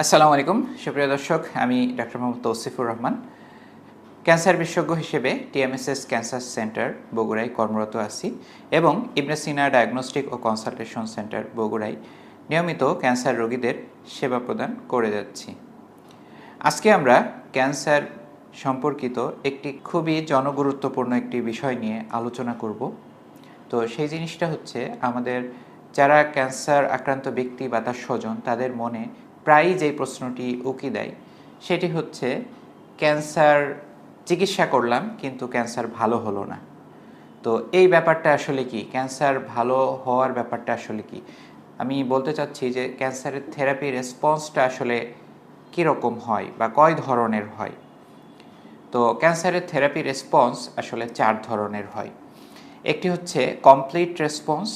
আসসালামু আলাইকুম সুপ্রিয় দর্শক, আমি ডাক্তার মোহাম্মদ তৌসিফুর রহমান। ক্যান্সার বিশেষজ্ঞ হিসেবে টিএমএসএস ক্যান্সার সেন্টার বগুড়ায় কর্মরত আছি এবং ইবনে সিনা ডায়াগনস্টিক ও কনসালটেশন সেন্টার বগুড়ায় নিয়মিত ক্যান্সার রোগীদের সেবা প্রদান করে যাচ্ছি। আজকে আমরা ক্যান্সার সম্পর্কিত একটি খুবই জনগুরুত্বপূর্ণ একটি বিষয় নিয়ে আলোচনা করব। তো সেই জিনিসটা হচ্ছে, আমাদের যারা ক্যান্সার আক্রান্ত ব্যক্তি বা তার স্বজন, তাদের মনে প্রায়ই যেই প্রশ্নটি উকি দেয় সেটি হচ্ছে, ক্যান্সার চিকিৎসা করলাম কিন্তু ক্যান্সার ভালো হলো না। তো এই ব্যাপারটা আসলে কি, ক্যান্সার ভালো হওয়ার ব্যাপারটা আসলে কি? আমি বলতে চাচ্ছি যে ক্যান্সারের থেরাপি রেসপন্সটা আসলে কীরকম হয় বা কয় ধরনের হয়। তো ক্যান্সারের থেরাপি রেসপন্স আসলে 4 ধরনের হয়। একটি হচ্ছে কমপ্লিট রেসপন্স,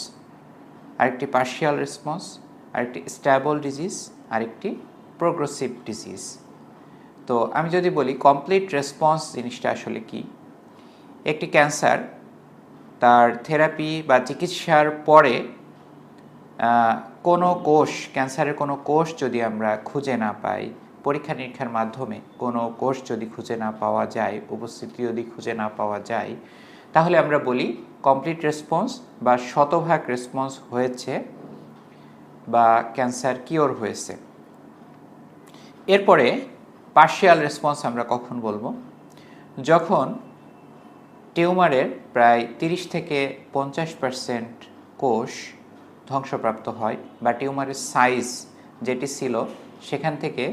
আরেকটি পার্শিয়াল রেসপন্স, আরেকটি স্ট্যাবল ডিজিজ, আরেকটি প্রোগ্রেসিভ ডিজিজ। তো আমি যদি বলি কমপ্লিট রেসপন্স জিনিসটা আসলে কি, একটি ক্যান্সার তার থেরাপি বা চিকিৎসার পরে কোনো কোষ, ক্যান্সারের কোনো কোষ যদি আমরা খুঁজে না পাই, পরীক্ষা নিরীক্ষার মাধ্যমে কোনো কোষ যদি খুঁজে না পাওয়া যায়, উপস্থিতি যদি খুঁজে না পাওয়া যায়, তাহলে আমরা বলি কমপ্লিট রেসপন্স বা শতভাগ রেসপন্স হয়েছে বা ক্যান্সার কিওর হয়েছে। এরপরে পার্শিয়াল রেসপন্স আমরা কখন বলবো? যখন টিউমারের প্রায় 30 থেকে 50% কোষ ধ্বংসপ্রাপ্ত হয় বা টিউমারের সাইজ যেটি ছিল সেখান থেকে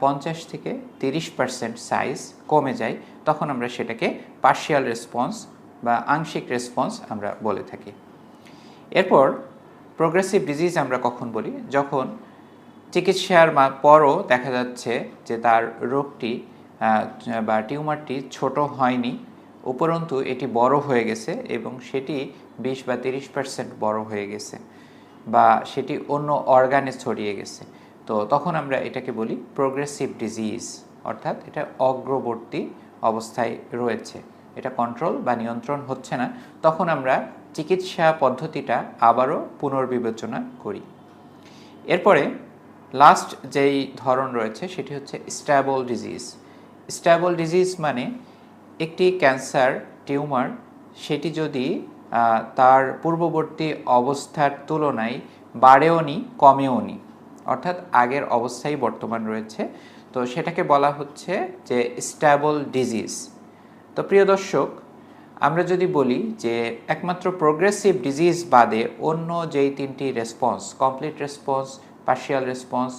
50 থেকে 30% সাইজ কমে যায়, তখন আমরা সেটাকে পার্শিয়াল রেসপন্স বা আংশিক রেসপন্স আমরা বলে থাকি। এরপর প্রোগ্রেসিভ ডিজিজ আমরা কখন বলি? যখন চিকিৎসার পরও দেখা যাচ্ছে যে তার রোগটি বা টিউমারটি ছোট হয়নি, উপরন্তু এটি বড় হয়ে গেছে এবং সেটি 20 বা 30% বড় হয়ে গেছে বা সেটি অন্য অর্গানে ছড়িয়ে গেছে। তো তখন আমরা এটাকে বলি প্রোগ্রেসিভ ডিজিজ, অর্থাৎ এটা অগ্রবর্তী অবস্থায় রয়েছে, এটা কন্ট্রোল বা নিয়ন্ত্রণ হচ্ছে না। তখন আমরা চিকিৎসা পদ্ধতিটা আবারও পুনর্বিবেচনা করি। এরপরে লাস্ট যেই ধরন রয়েছে সেটি হচ্ছে স্ট্যাবল ডিজিজ। স্ট্যাবল ডিজিজ মানে একটি ক্যান্সার টিউমার সেটি যদি তার পূর্ববর্তী অবস্থার তুলনায় বাড়েও নি কমেও নি, অর্থাৎ আগের অবস্থায় বর্তমান রয়েছে, তো সেটাকে বলা হচ্ছে যে স্ট্যাবল ডিজিজ। তো প্রিয় দর্শক, আমরা যদি বলি যে একমাত্র প্রোগ্রেসিভ ডিজিজ বাদে অন্য যেই 3টি response, complete response, partial response